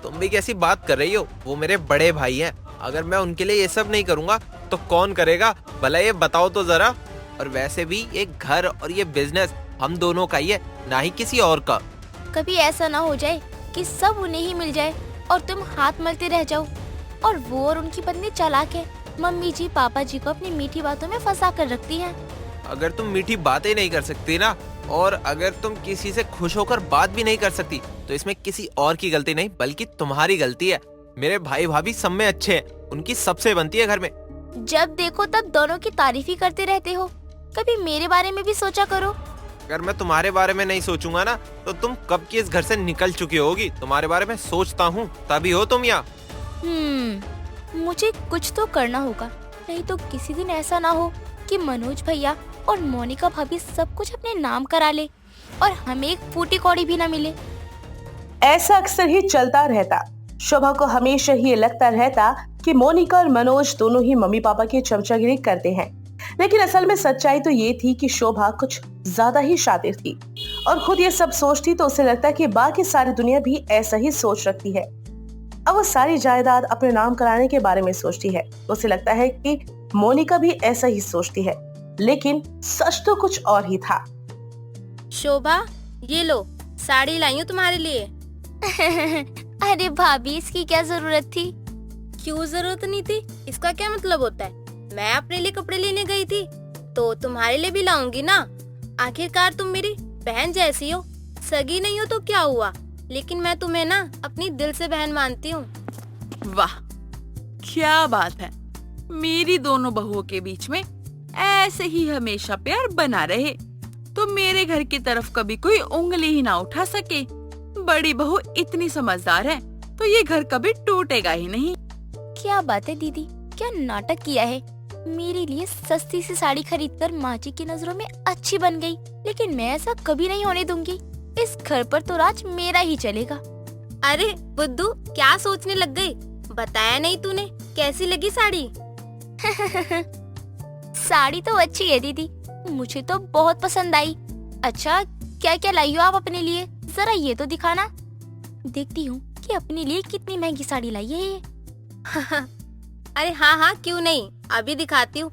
तुम भी कैसी बात कर रही हो? वो मेरे बड़े भाई हैं। अगर मैं उनके लिए ये सब नहीं करूँगा तो कौन करेगा भला, ये बताओ तो जरा। और वैसे भी ये घर और ये बिजनेस हम दोनों का ही है, ना ही किसी और का। कभी ऐसा ना हो जाए कि सब उन्हें ही मिल जाए और तुम हाथ मलते रह जाओ। और वो और उनकी पत्नी चालाक है, मम्मी जी पापा जी को अपनी मीठी बातों में फंसा कर रखती हैं। अगर तुम मीठी बातें नहीं कर सकती ना, और अगर तुम किसी से खुश होकर बात भी नहीं कर सकती, तो इसमें किसी और की गलती नहीं बल्कि तुम्हारी गलती है। मेरे भाई भाभी सब में अच्छे हैं, उनकी सबसे बनती है घर में। जब देखो तब दोनों की तारीफ ही करते रहते हो, कभी मेरे बारे में भी सोचा करो। अगर मैं तुम्हारे बारे में नहीं सोचूंगा ना, तो तुम कब की इस घर से निकल चुकी होगी। तुम्हारे बारे में सोचता हूँ तभी हो तुम यहाँ। मुझे कुछ तो करना होगा, नहीं तो किसी दिन ऐसा ना हो कि मनोज भैया और मोनिका भाभी सब कुछ अपने नाम करा ले और हमें एक फूटी कौड़ी भी ना मिले। ऐसा अक्सर ही चलता रहता। शोभा को हमेशा ही ये लगता रहता कि मोनिका और मनोज दोनों ही मम्मी पापा की चमचागिरी करते हैं, लेकिन असल में सच्चाई तो ये थी कि शोभा कुछ ज्यादा ही शातिर थी और खुद ये सब सोचती तो उसे लगता कि बाकी सारी दुनिया भी ऐसा ही सोच रखती है। अब वो सारी जायदाद अपने नाम कराने के बारे में सोचती है तो उसे लगता है कि मोनिका भी ऐसा ही सोचती है, लेकिन सच तो कुछ और ही था। शोभा, ये लो साड़ी लाई हूँ तुम्हारे लिए। अरे भाभी, इसकी क्या जरूरत थी? क्यों जरूरत नहीं थी? इसका क्या मतलब होता है? मैं अपने लिए कपड़े लेने गई थी तो तुम्हारे लिए भी लाऊंगी ना। आखिरकार तुम मेरी बहन जैसी हो, सगी नहीं हो तो क्या हुआ, लेकिन मैं तुम्हें ना अपनी दिल से बहन मानती हूँ। वाह, क्या बात है। मेरी दोनों बहुओं के बीच में ऐसे ही हमेशा प्यार बना रहे तो मेरे घर की तरफ कभी कोई उंगली ही ना उठा सके। बड़ी बहू इतनी समझदार है तो ये घर कभी टूटेगा ही नहीं। क्या बात है दीदी, क्या नाटक किया है। मेरे लिए सस्ती सी साड़ी खरीदकर माँ जी की नजरों में अच्छी बन गई, लेकिन मैं ऐसा कभी नहीं होने दूंगी। इस घर पर तो राज मेरा ही चलेगा। अरे बुद्धू, क्या सोचने लग गई? बताया नहीं तूने, कैसी लगी साड़ी? साड़ी तो अच्छी है दीदी, मुझे तो बहुत पसंद आई। अच्छा, क्या क्या लाई हो आप अपने लिए, जरा ये तो दिखाना। देखती हूँ कि अपने लिए कितनी महंगी साड़ी लाई है ये। अरे हाँ हाँ, क्यों नहीं, अभी दिखाती हूँ।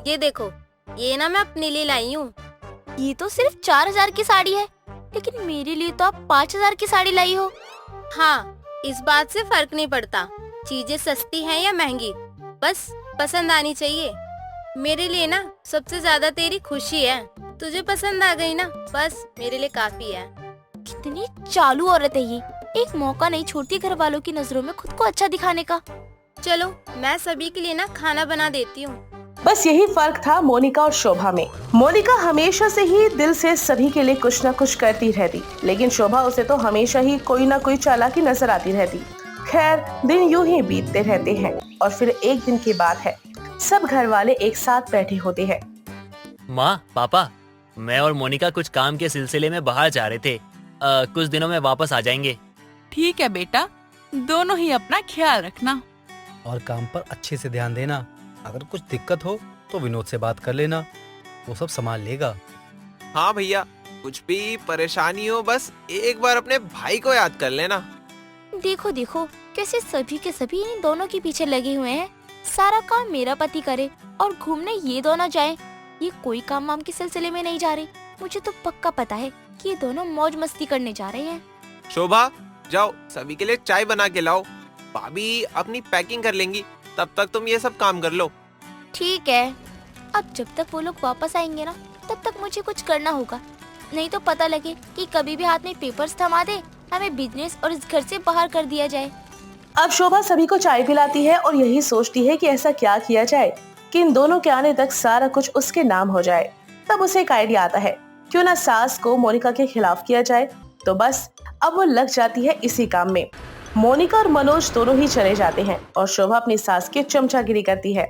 ये देखो, ये ना मैं अपने लिए लाई हूँ। ये तो सिर्फ 4000 की साड़ी है, लेकिन मेरे लिए तो आप 5000 की साड़ी लाई हो। हाँ, इस बात से फर्क नहीं पड़ता चीजें सस्ती हैं या महंगी, बस पसंद आनी चाहिए। मेरे लिए ना सबसे ज्यादा तेरी खुशी है। तुझे पसंद आ गई ना, बस मेरे लिए काफी है। कितनी चालू औरत है ये, एक मौका नहीं छोड़ती घर वालों की नजरों में खुद को अच्छा दिखाने का। चलो, मैं सभी के लिए ना खाना बना देती हूँ। बस यही फर्क था मोनिका और शोभा में। मोनिका हमेशा से ही दिल से सभी के लिए कुछ न कुछ करती रहती, लेकिन शोभा उसे तो हमेशा ही कोई ना कोई चालाकी नजर आती रहती। खैर, दिन यूं ही बीतते रहते हैं और फिर एक दिन की बात है, सब घर वाले एक साथ बैठे होते हैं। माँ, पापा, मैं और मोनिका कुछ काम के सिलसिले में बाहर जा रहे थे। कुछ दिनों में वापस आ जाएंगे। ठीक है बेटा, दोनों ही अपना ख्याल रखना और काम पर अच्छे से ध्यान देना। अगर कुछ दिक्कत हो तो विनोद से बात कर लेना, वो सब संभाल लेगा। हाँ भैया, कुछ भी परेशानी हो बस एक बार अपने भाई को याद कर लेना। देखो देखो कैसे सभी के सभी इन दोनों के पीछे लगे हुए हैं। सारा काम मेरा पति करे और घूमने ये दोनों जाए। ये कोई काम वाम के सिलसिले में नहीं जा रही। मुझे तो पक्का पता है कि ये दोनों मौज मस्ती करने जा रहे हैं। शोभा, जाओ सभी के लिए चाय बना के लाओ। भाभी अपनी पैकिंग कर लेंगी, तब तक तुम ये सब काम कर लो। ठीक है, अब जब तक वो लोग वापस आएंगे ना, तब तक मुझे कुछ करना होगा, नहीं तो पता लगे कि कभी भी हाथ में पेपर्स थमा दे, हमें बिजनेस और इस घर से बाहर कर दिया जाए। अब शोभा सभी को चाय पिलाती है और यही सोचती है कि ऐसा क्या किया जाए कि इन दोनों के आने तक सारा कुछ उसके नाम हो जाए। तब उसे एक आइडिया आता है, क्यों ना सास को मोनिका के खिलाफ किया जाए। तो बस अब वो लग जाती है इसी काम में। मोनिका और मनोज दोनों ही चले जाते हैं और शोभा अपनी सास की चमचागिरी करती है।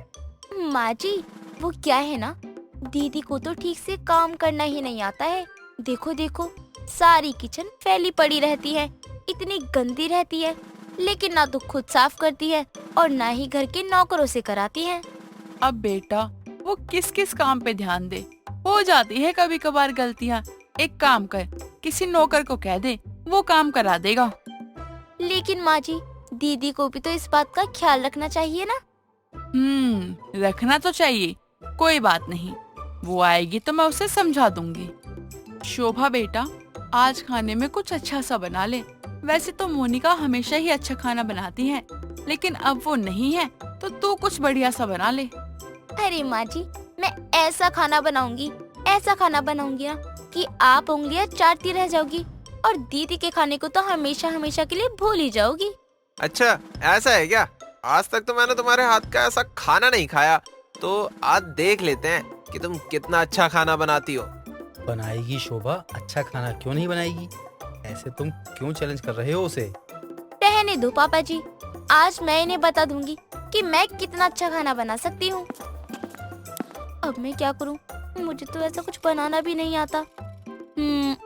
माँ जी, वो क्या है ना, दीदी को तो ठीक से काम करना ही नहीं आता है। देखो देखो, सारी किचन फैली पड़ी रहती है, इतनी गंदी रहती है, लेकिन ना तो खुद साफ करती है और ना ही घर के नौकरों से कराती है। अब बेटा, वो किस किस काम पे ध्यान दे, हो जाती है कभी कभार गलतियाँ। एक काम कर, किसी नौकर को कह दे, वो काम करा देगा। लेकिन माँ जी, दीदी को भी तो इस बात का ख्याल रखना चाहिए ना। रखना तो चाहिए, कोई बात नहीं, वो आएगी तो मैं उसे समझा दूंगी। शोभा बेटा, आज खाने में कुछ अच्छा सा बना ले। वैसे तो मोनिका हमेशा ही अच्छा खाना बनाती है, लेकिन अब वो नहीं है तो तू कुछ बढ़िया सा बना ले। अरे माँ जी, मैं ऐसा खाना बनाऊंगी ना कि आप उंगलियां चाटती रह जाओगी और दीदी के खाने को तो हमेशा हमेशा के लिए भूल ही जाओगी। अच्छा, ऐसा है क्या? आज तक तो मैंने तुम्हारे हाथ का ऐसा खाना नहीं खाया, तो आज देख लेते हैं कि तुम कितना अच्छा खाना बनाती हो। बनाएगी शोभा, अच्छा खाना क्यों नहीं बनाएगी? ऐसे तुम क्यों चैलेंज कर रहे हो उसे? रहने दो पापा जी, आज मैं इन्हें बता दूंगी कि मैं कितना अच्छा खाना बना सकती हूँ। अब मैं क्या करूँ, मुझे तो ऐसा कुछ बनाना भी नहीं आता।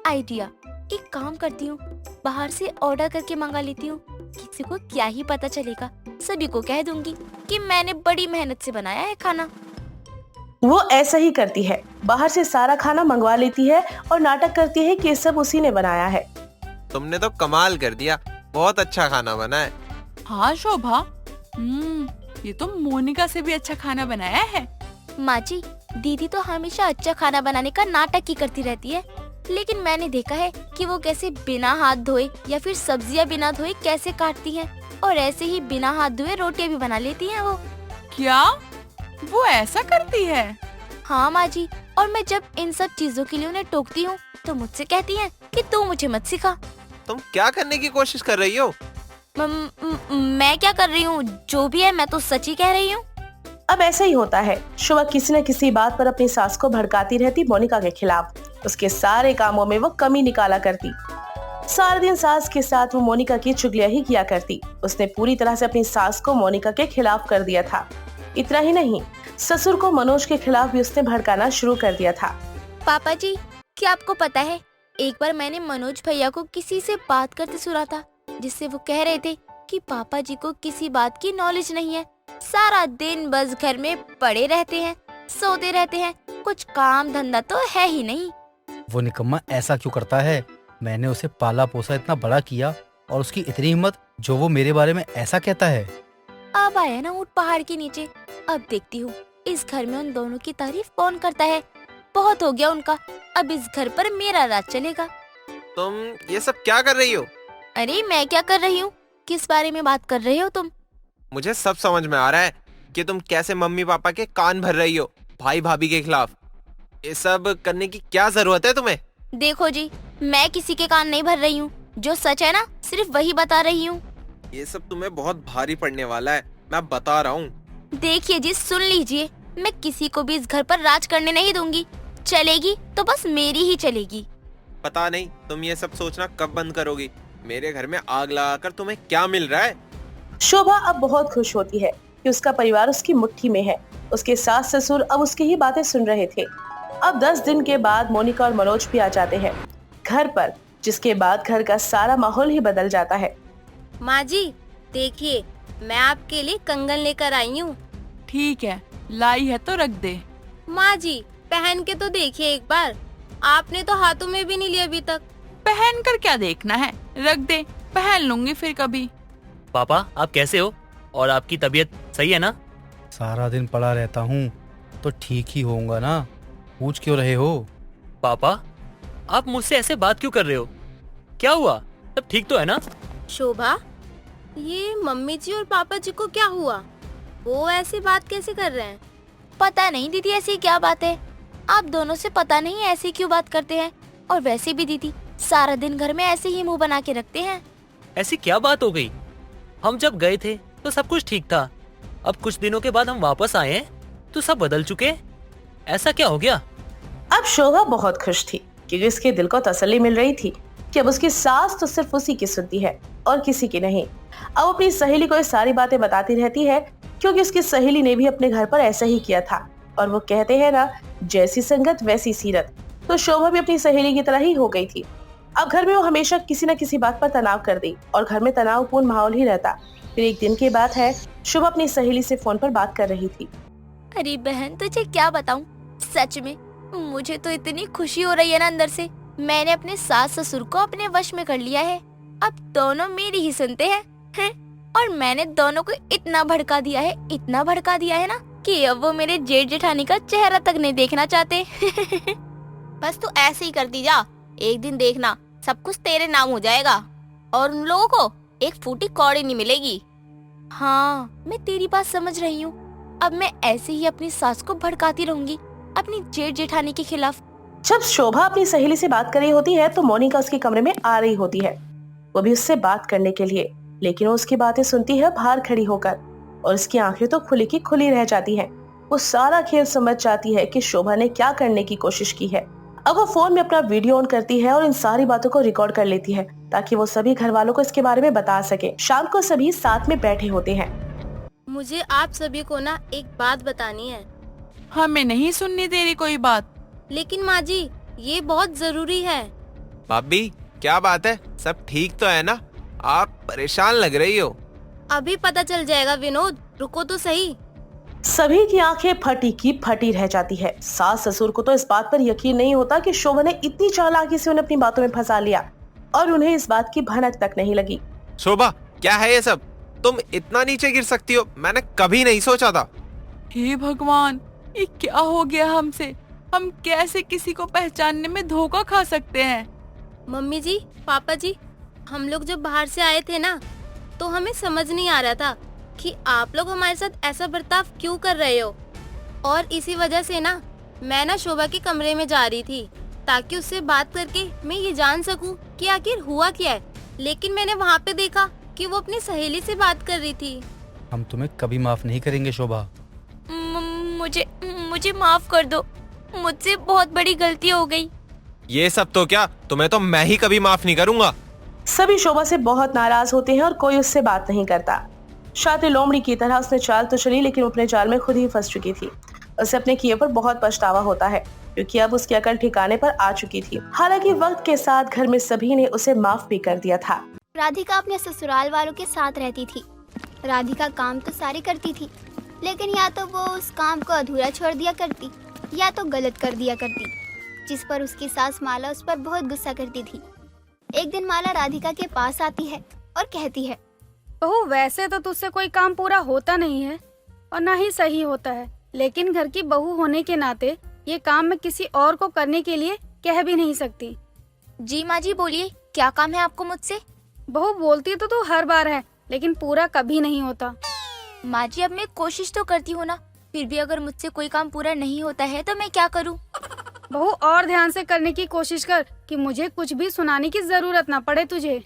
आइडिया, एक काम करती हूँ, बाहर से ऑर्डर करके मंगा लेती हूँ। किसी को क्या ही पता चलेगा, सभी को कह दूंगी कि मैंने बड़ी मेहनत से बनाया है खाना। वो ऐसा ही करती है, बाहर से सारा खाना मंगवा लेती है और नाटक करती है कि ये सब उसी ने बनाया है। तुमने तो कमाल कर दिया, बहुत अच्छा खाना बना है। हाँ शोभा, ये तो मोनिका से भी अच्छा खाना बनाया है। माँ जी, दीदी तो हमेशा अच्छा खाना बनाने का नाटक ही करती रहती है, लेकिन मैंने देखा है कि वो कैसे बिना हाथ धोए या फिर सब्जियां बिना धोए कैसे काटती हैं, और ऐसे ही बिना हाथ धोए रोटियां भी बना लेती हैं वो। क्या वो ऐसा करती है? हाँ माँ जी, और मैं जब इन सब चीजों के लिए उन्हें टोकती हूँ तो मुझसे कहती हैं कि तू मुझे मत सिखा। तुम क्या करने की कोशिश कर रही हो? मैं क्या कर रही हूँ, जो भी है मैं तो सच ही कह रही हूँ। अब ऐसा ही होता है, शोभा किसी न किसी बात पर अपनी सास को भड़काती रहती मोनिका के खिलाफ। उसके सारे कामों में वो कमी निकाला करती। सारा दिन सास के साथ वो मोनिका की चुगलियां ही किया करती। उसने पूरी तरह से अपनी सास को मोनिका के खिलाफ कर दिया था। इतना ही नहीं, ससुर को मनोज के खिलाफ भी उसने भड़काना शुरू कर दिया था। पापा जी, क्या आपको पता है, एक बार मैंने मनोज भैया को किसी से बात करते सुना था, जिससे वो कह रहे थे कि पापा जी को किसी बात की नॉलेज नहीं है, सारा दिन बस घर में पड़े रहते हैं, सोते रहते हैं, कुछ काम धंधा तो है ही नहीं। वो निकम्मा ऐसा क्यों करता है? मैंने उसे पाला पोसा, इतना बड़ा किया, और उसकी इतनी हिम्मत जो वो मेरे बारे में ऐसा कहता है। अब आया ना ऊंट पहाड़ के नीचे। अब देखती हूँ इस घर में उन दोनों की तारीफ कौन करता है। बहुत हो गया उनका, अब इस घर पर मेरा राज चलेगा। तुम ये सब क्या कर रही हो? अरे मैं क्या कर रही हूँ, किस बारे में बात कर रहे हो तुम? मुझे सब समझ में आ रहा है कि तुम कैसे मम्मी पापा के कान भर रही हो भाई भाभी के खिलाफ। ये सब करने की क्या जरूरत है तुम्हें? देखो जी, मैं किसी के कान नहीं भर रही हूँ, जो सच है ना सिर्फ वही बता रही हूँ। ये सब तुम्हें बहुत भारी पड़ने वाला है, मैं बता रहा हूँ। देखिए जी, सुन लीजिए, मैं किसी को भी इस घर पर राज करने नहीं दूंगी। चलेगी तो बस मेरी ही चलेगी। पता नहीं तुम ये सब सोचना कब बंद करोगी। मेरे घर में आग लगाकर तुम्हें क्या मिल रहा है? शोभा अब बहुत खुश होती है कि उसका परिवार उसकी मुट्ठी में है। उसके सास ससुर अब उसकी ही बातें सुन रहे थे। अब 10 दिन के बाद मोनिका और मनोज भी आ जाते हैं घर पर, जिसके बाद घर का सारा माहौल ही बदल जाता है। माँ जी देखिए, मैं आपके लिए कंगन लेकर आई हूँ। ठीक है, लाई है तो रख दे। माँ जी पहन के तो देखिए एक बार, आपने तो हाथों में भी नहीं लिया अभी तक। पहन कर क्या देखना है, रख दे, पहन लूंगी फिर कभी। पापा आप कैसे हो, और आपकी तबीयत सही है ना? सारा दिन पड़ा रहता हूँ तो ठीक ही होऊंगा ना, पूछ क्यों रहे हो? पापा आप मुझसे ऐसे बात क्यों कर रहे हो? क्या हुआ, सब ठीक तो है ना? शोभा, ये मम्मी जी और पापा जी को क्या हुआ? वो ऐसी बात कैसे कर रहे हैं? पता नहीं दीदी, ऐसी क्या बात है, आप दोनों से पता नहीं ऐसी क्यों बात करते हैं। और वैसे भी दीदी सारा दिन घर में ऐसे ही मुंह बना के रखते हैं। ऐसी क्या बात हो गई? हम जब गए थे तो सब कुछ ठीक था, अब कुछ दिनों के बाद हम वापस आए हैं तो सब बदल चुके हैं। ऐसा क्या हो गया? अब शोभा बहुत खुश थी क्योंकि उसके दिल को तसल्ली मिल रही थी कि अब उसकी सास तो सिर्फ उसी की सुनती है और किसी की नहीं। अब अपनी सहेली को ये सारी बातें बताती रहती है क्योंकि उसकी सहेली ने भी अपने घर पर ऐसा ही किया था। और वो कहते हैं ना, जैसी संगत वैसी सीरत। तो शोभा भी अपनी सहेली की तरह ही हो गई थी। अब घर में वो हमेशा किसी न किसी बात पर तनाव कर दी और घर में तनावपूर्ण माहौल ही रहता। फिर एक दिन की बात है, शोभा अपनी सहेली से फोन पर बात कर रही थी। अरे बहन, तुझे क्या बताऊं, सच में मुझे तो इतनी खुशी हो रही है ना अंदर से। मैंने अपने सास ससुर को अपने वश में कर लिया है। अब दोनों मेरी ही सुनते हैं, और मैंने दोनों को इतना भड़का दिया है ना कि अब वो मेरे जेठ जेठानी का चेहरा तक नहीं देखना चाहते। बस तू ऐसे ही करती जा, एक दिन देखना सब कुछ तेरे नाम हो जाएगा और उन लोगों को एक फूटी कौड़ी नहीं मिलेगी। हाँ, मैं तेरी बात समझ रही हूँ। अब मैं ऐसे ही अपनी सास को भड़काती रहूंगी अपनी जेठ जेठानी के खिलाफ। जब शोभा अपनी सहेली से बात कर रही होती है तो मोनिका उसके कमरे में आ रही होती है, वो भी उससे बात करने के लिए, लेकिन वो उसकी बातें सुनती है बाहर खड़ी होकर और उसकी आंखें तो खुली की खुली रह जाती हैं। वो सारा खेल समझ जाती है कि शोभा ने क्या करने की कोशिश की है। अब वो फोन में अपना वीडियो ऑन करती है और इन सारी बातों को रिकॉर्ड कर लेती है ताकि वो सभी घर वालों को इसके बारे में बता सके। शाम को सभी साथ में बैठे होते हैं। मुझे आप सभी को ना एक बात बतानी है। हमें नहीं सुननी तेरी कोई बात। लेकिन माँ जी, ये बहुत जरूरी है। भाभी क्या बात है, सब ठीक तो है ना? आप परेशान लग रही हो। अभी पता चल जाएगा विनोद, रुको तो सही। सभी की आंखें फटी की फटी रह जाती है। सास ससुर को तो इस बात पर यकीन नहीं होता कि शोभा ने इतनी चालाकी से उन्हें अपनी बातों में फंसा लिया और उन्हें इस बात की भनक तक नहीं लगी। शोभा क्या है ये सब? तुम इतना नीचे गिर सकती हो, मैंने कभी नहीं सोचा था। हे भगवान, ये क्या हो गया हमसे? हम कैसे किसी को पहचानने में धोखा खा सकते हैं? मम्मी जी, पापा जी, हम लोग जब बाहर से आए थे ना, तो हमें समझ नहीं आ रहा था कि आप लोग हमारे साथ ऐसा बर्ताव क्यों कर रहे हो। और इसी वजह से ना मैं ना शोभा के कमरे में जा रही थी ताकि उससे बात करके मैं ये जान सकूं कि आखिर हुआ क्या है। लेकिन मैंने वहाँ पे देखा कि वो अपनी सहेली से बात कर रही थी। हम तुम्हें कभी माफ नहीं करेंगे शोभा। मुझे माफ कर दो, मुझसे बहुत बड़ी गलती हो गई। ये सब तो क्या, तुम्हें तो मैं ही कभी माफ नहीं करूंगा। सभी शोभा से बहुत नाराज होते हैं और कोई उससे बात नहीं करता। शातिर लोमड़ी की तरह उसने चाल तो चली, लेकिन अपने जाल में खुद ही फंस चुकी थी। उसे अपने किए पर बहुत पछतावा होता है क्योंकि अब उसकी अकल ठिकाने पर आ चुकी थी। हालांकि वक्त के साथ घर में सभी ने उसे माफ भी कर दिया था। राधिका अपने ससुराल वालों के साथ रहती थी। राधिका काम तो सारी करती थी, लेकिन या तो वो उस काम को अधूरा छोड़ दिया करती या तो गलत कर दिया करती, जिस पर उसकी सास माला उस पर बहुत गुस्सा करती थी। एक दिन माला राधिका के पास आती है और कहती है, बहू, वैसे तो तुझसे कोई काम पूरा होता नहीं है और ना ही सही होता है, लेकिन घर की बहू होने के नाते ये काम मैं किसी और को करने के लिए कह भी नहीं सकती। जी माँ जी, बोलिए, क्या काम है आपको मुझसे? बहू, बोलती तो तू हर बार है, लेकिन पूरा कभी नहीं होता। माँ जी, अब मैं कोशिश तो करती हूँ ना, फिर भी अगर मुझसे कोई काम पूरा नहीं होता है तो मैं क्या करूँ? बहू, और ध्यान से करने की कोशिश कर कि मुझे कुछ भी सुनाने की जरूरत ना पड़े तुझे।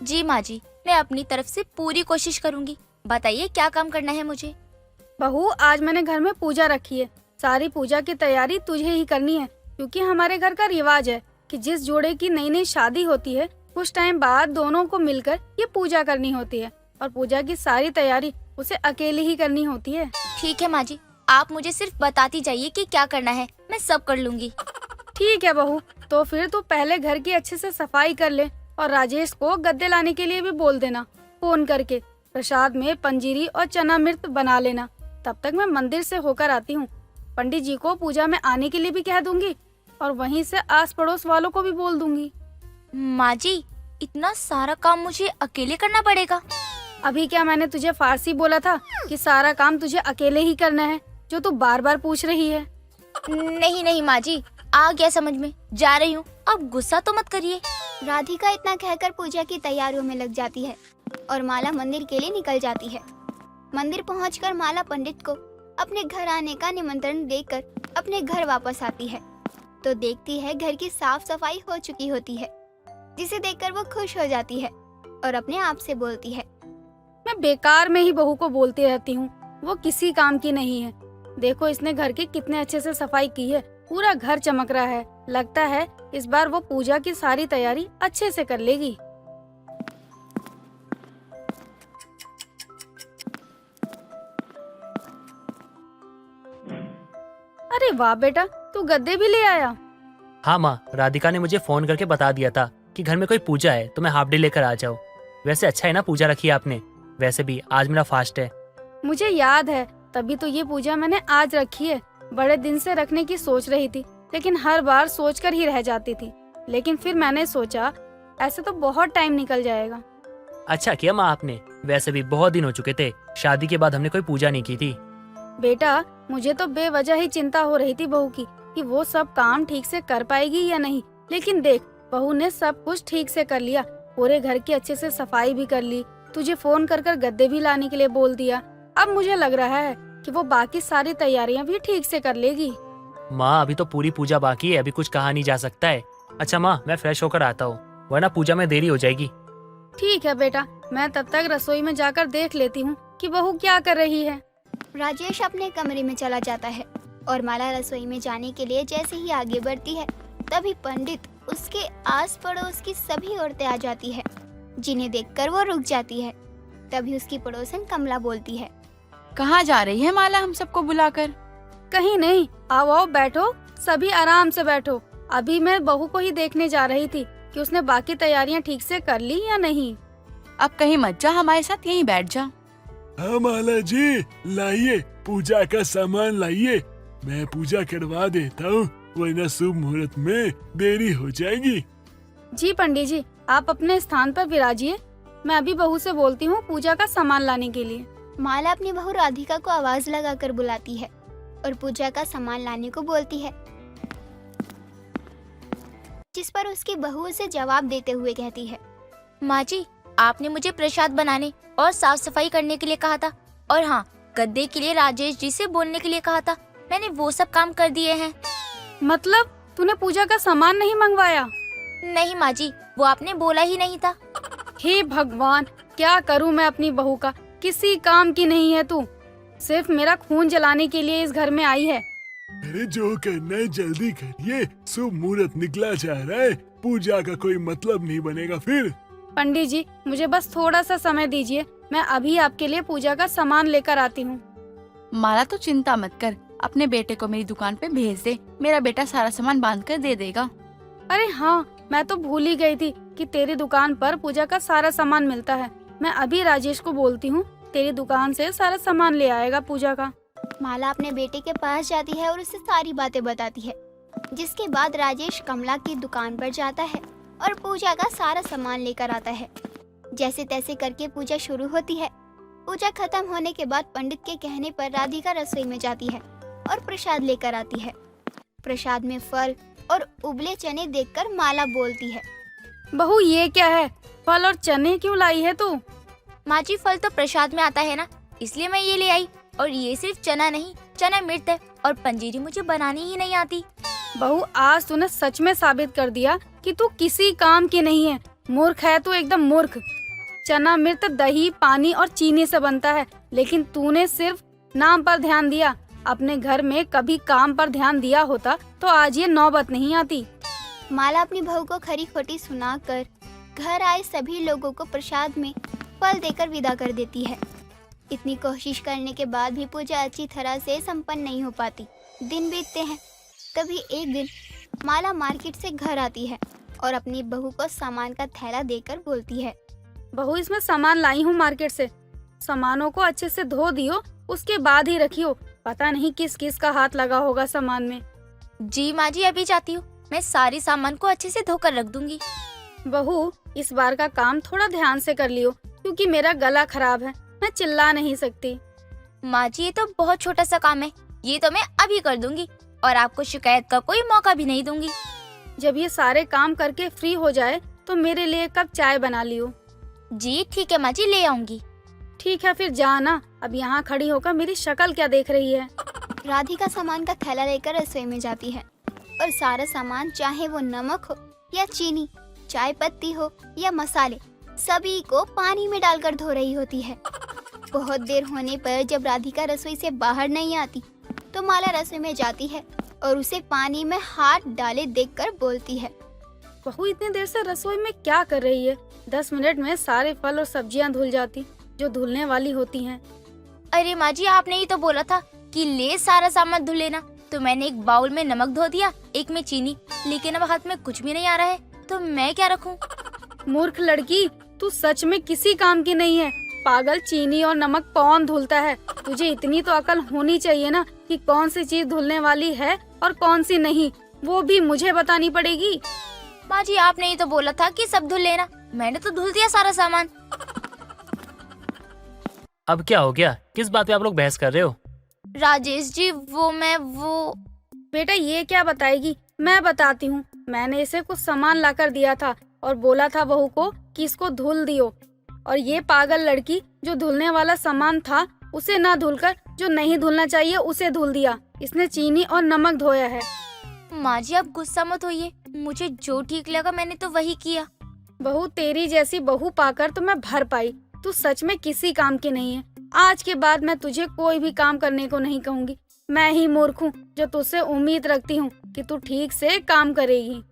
जी माँ जी, मैं अपनी तरफ से पूरी कोशिश करूँगी। बताइए क्या काम करना है मुझे? बहू, आज मैंने घर में पूजा रखी है। सारी पूजा की तैयारी तुझे ही करनी है, क्योंकि हमारे घर का रिवाज है कि जिस जोड़े की नई नई शादी होती है कुछ टाइम बाद दोनों को मिलकर ये पूजा करनी होती है और पूजा की सारी तैयारी उसे अकेले ही करनी होती है। ठीक है माँ जी, आप मुझे सिर्फ बताती जाइए कि क्या करना है, मैं सब कर लूँगी। ठीक है बहू, तो फिर तू पहले घर की अच्छे से सफाई कर ले और राजेश को गद्दे लाने के लिए भी बोल देना फोन करके। प्रसाद में पंजीरी और चना मिर्च बना लेना। तब तक मैं मंदिर से होकर आती हूँ। पंडित जी को पूजा में आने के लिए भी कह दूंगी और वहीं से आस पड़ोस वालों को भी बोल दूंगी। माँ जी, इतना सारा काम मुझे अकेले करना पड़ेगा? अभी क्या मैंने तुझे फारसी बोला था कि सारा काम तुझे अकेले ही करना है, जो तू बार बार पूछ रही है? नहीं नहीं माँ जी, आ गया समझ में, जा रही हूँ, अब गुस्सा तो मत करिए। राधिका इतना कहकर पूजा की तैयारियों में लग जाती है और माला मंदिर के लिए निकल जाती है। मंदिर पहुंचकर माला पंडित को अपने घर आने का निमंत्रण देकर अपने घर वापस आती है तो देखती है घर की साफ सफाई हो चुकी होती है, जिसे देखकर वो खुश हो जाती है और अपने आप से बोलती है, मैं बेकार में ही बहू को बोलती रहती हूँ, वो किसी काम की नहीं है। देखो इसने घर की कितने अच्छे से सफाई की है, पूरा घर चमक रहा है। लगता है इस बार वो पूजा की सारी तैयारी अच्छे से कर लेगी। अरे वाह बेटा, तू गद्दे भी ले आया। हाँ माँ, राधिका ने मुझे फोन करके बता दिया था कि घर में कोई पूजा है तो मैं हाफ डे लेकर आ जाऊँ। वैसे अच्छा है ना पूजा रखी है आपने, वैसे भी आज मेरा फास्ट है। मुझे याद है, तभी तो ये पूजा मैंने आज रखी है। बड़े दिन से रखने की सोच रही थी, लेकिन हर बार सोचकर ही रह जाती थी। लेकिन फिर मैंने सोचा ऐसे तो बहुत टाइम निकल जाएगा। अच्छा किया माँ आपने, वैसे भी बहुत दिन हो चुके थे, शादी के बाद हमने कोई पूजा नहीं की थी। बेटा, मुझे तो बेवजह ही चिंता हो रही थी बहू की कि वो सब काम ठीक से कर पाएगी या नहीं, लेकिन देख बहू ने सब कुछ ठीक से कर लिया। पूरे घर की अच्छे से सफाई भी कर ली, तुझे फोन कर कर गद्दे भी लाने के लिए बोल दिया। अब मुझे लग रहा है कि वो बाकी सारी तैयारियां भी ठीक से कर लेगी। माँ अभी तो पूरी पूजा बाकी है, अभी कुछ कहा नहीं जा सकता है। अच्छा माँ, मैं फ्रेश होकर आता हूँ, वरना पूजा में देरी हो जाएगी। ठीक है बेटा, मैं तब तक रसोई में जाकर देख लेती हूँ कि बहू क्या कर रही है। राजेश अपने कमरे में चला जाता है और माला रसोई में जाने के लिए जैसे ही आगे बढ़ती है, तभी पंडित, उसके आस पड़ोस की सभी औरतें आ जाती है, जिन्हें देखकर वो रुक जाती है। तभी उसकी पड़ोसन कमला बोलती है, कहाँ जा रही है माला हम सबको बुलाकर? कहीं नहीं, आओ आओ बैठो, सभी आराम से बैठो। अभी मैं बहू को ही देखने जा रही थी कि उसने बाकी तैयारियां ठीक से कर ली या नहीं। अब कहीं मत जा, हमारे साथ यहीं बैठ जा। हाँ माला जी, लाइए पूजा का सामान लाइए, मैं पूजा करवा देता हूँ, वरना शुभ मुहूर्त में देरी हो जाएगी। जी पंडित जी, आप अपने स्थान पर विराजिए, मैं अभी बहू से बोलती हूँ पूजा का सामान लाने के लिए। माला अपनी बहू राधिका को आवाज लगाकर बुलाती है और पूजा का सामान लाने को बोलती है, जिस पर उसकी बहू उसे जवाब देते हुए कहती है, माँ जी, आपने मुझे प्रसाद बनाने और साफ सफाई करने के लिए कहा था, और हाँ, गद्दे के लिए राजेश जी से बोलने के लिए कहा था। मैंने वो सब काम कर दिए हैं। मतलब तूने पूजा का सामान नहीं मंगवाया? नहीं माँ जी, वो आपने बोला ही नहीं था। हे भगवान, क्या करूँ मैं अपनी बहू का, किसी काम की नहीं है तू, सिर्फ मेरा खून जलाने के लिए इस घर में आई है। अरे जो करना है जल्दी करिए, शुभ मुहूर्त निकला जा रहा है, पूजा का कोई मतलब नहीं बनेगा फिर। पंडित जी, मुझे बस थोड़ा सा समय दीजिए, मैं अभी आपके लिए पूजा का सामान लेकर आती हूँ। माला तो चिंता मत कर, अपने बेटे को मेरी दुकान पे भेज दे, मेरा बेटा सारा सामान बांध कर दे देगा। अरे हाँ, मैं तो भूल ही गई थी कि तेरी दुकान पर पूजा का सारा सामान मिलता है। मैं अभी राजेश को बोलती हूँ, तेरी दुकान से सारा सामान ले आएगा पूजा का। माला अपने बेटे के पास जाती है और उसे सारी बातें बताती है, जिसके बाद राजेश कमला की दुकान पर जाता है और पूजा का सारा सामान लेकर आता है। जैसे तैसे करके पूजा शुरू होती है। पूजा खत्म होने के बाद पंडित के कहने पर राधिका रसोई में जाती है और प्रसाद लेकर आती है। प्रसाद में फल और उबले चने देखकर माला बोलती है, बहू ये क्या है, फल और चने क्यों लाई है तू? माँ जी, फल तो प्रसाद में आता है ना, इसलिए मैं ये ले आई। और ये सिर्फ चना नहीं, चना मिर्च है, और पंजीरी मुझे बनानी ही नहीं आती। बहू, आज तूने सच में साबित कर दिया कि तू किसी काम की नहीं है। मूर्ख है तू, एकदम मूर्ख। चना मिर्च दही, पानी और चीनी से बनता है, लेकिन तूने सिर्फ नाम पर ध्यान दिया। अपने घर में कभी काम पर ध्यान दिया होता तो आज ये नौबत नहीं आती। माला अपनी बहू को खरी खोटी सुनाकर घर आए सभी लोगों को प्रसाद में फल देकर विदा कर देती है। इतनी कोशिश करने के बाद भी पूजा अच्छी तरह से संपन्न नहीं हो पाती। दिन बीतते हैं। तभी एक दिन माला मार्केट से घर आती है और अपनी बहू को सामान का थैला देकर बोलती है, बहू, इसमें सामान लाई हूँ मार्केट से, सामानों को अच्छे से धो दियो, उसके बाद ही रखियो, पता नहीं किस किस का हाथ लगा होगा सामान में। जी माँ जी, अभी जाती हूँ, मैं सारी सामान को अच्छे से धोकर रख दूंगी। बहू, इस बार का काम थोड़ा ध्यान से कर लियो, क्योंकि मेरा गला खराब है, मैं चिल्ला नहीं सकती। माँ जी, ये तो बहुत छोटा सा काम है, ये तो मैं अभी कर दूंगी और आपको शिकायत का कोई मौका भी नहीं दूंगी। जब ये सारे काम करके फ्री हो जाए तो मेरे लिए एक कप चाय बना लियो। जी ठीक है माँ जी, ले आऊंगी। ठीक है, फिर जाना, अब यहाँ खड़ी होकर मेरी शक्ल क्या देख रही है। राधिका सामान का थैला लेकर रसोई में जाती है और सारा सामान, चाहे वो नमक हो या चीनी, चाय पत्ती हो या मसाले, सभी को पानी में डालकर धो रही होती है। बहुत देर होने पर जब राधिका रसोई से बाहर नहीं आती तो माला रसोई में जाती है और उसे पानी में हाथ डाले देखकर बोलती है, बहू इतनी देर से रसोई में क्या कर रही है? 10 मिनट में सारे फल और सब्जियां धुल जाती जो धुलने वाली होती हैं। अरे माँ जी, आपने ही तो बोला था कि ले सारा सामान धुल लेना, तो मैंने एक बाउल में नमक धो दिया, एक में चीनी, लेकिन अब हाथ में कुछ भी नहीं आ रहा है, तो मैं क्या रखूं? मूर्ख लड़की, तू सच में किसी काम की नहीं है। पागल, चीनी और नमक कौन धुलता है? तुझे इतनी तो अकल होनी चाहिए ना कि कौन सी चीज धुलने वाली है और कौन सी नहीं, वो भी मुझे बतानी पड़ेगी। माँ जी आपने ही तो बोला था कि सब धुल लेना, मैंने तो धुल दिया सारा सामान। अब क्या हो गया? किस बात पे आप लोग बहस कर रहे हो? राजेश जी वो बेटा ये क्या बताएगी, मैं बताती हूँ। मैंने इसे कुछ सामान लाकर दिया था और बोला था बहू को कि इसको धुल दियो, और ये पागल लड़की जो धुलने वाला सामान था उसे ना धुलकर जो नहीं धुलना चाहिए उसे धुल दिया। इसने चीनी और नमक धोया है। माँ जी आप गुस्सा मत होइए, मुझे जो ठीक लगा मैंने तो वही किया। बहू तेरी जैसी बहू पाकर तो मैं भर पाई। तू सच में किसी काम की नहीं है। आज के बाद मैं तुझे कोई भी काम करने को नहीं कहूँगी। मैं ही मूर्ख हूँ जो तुझसे उम्मीद रखती हूँ कि तू ठीक से काम करेगी।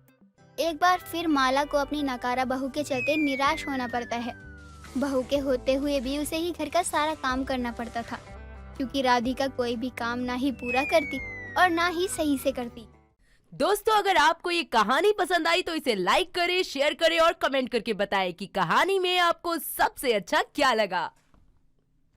एक बार फिर माला को अपनी नकारा बहू के चलते निराश होना पड़ता है। बहू के होते हुए भी उसे ही घर का सारा काम करना पड़ता था, क्योंकि राधिका कोई भी काम ना ही पूरा करती और ना ही सही से करती। दोस्तों, अगर आपको ये कहानी पसंद आई तो इसे लाइक करें, शेयर करें और कमेंट करके बताएं कि कहानी में आपको सबसे अच्छा क्या लगा।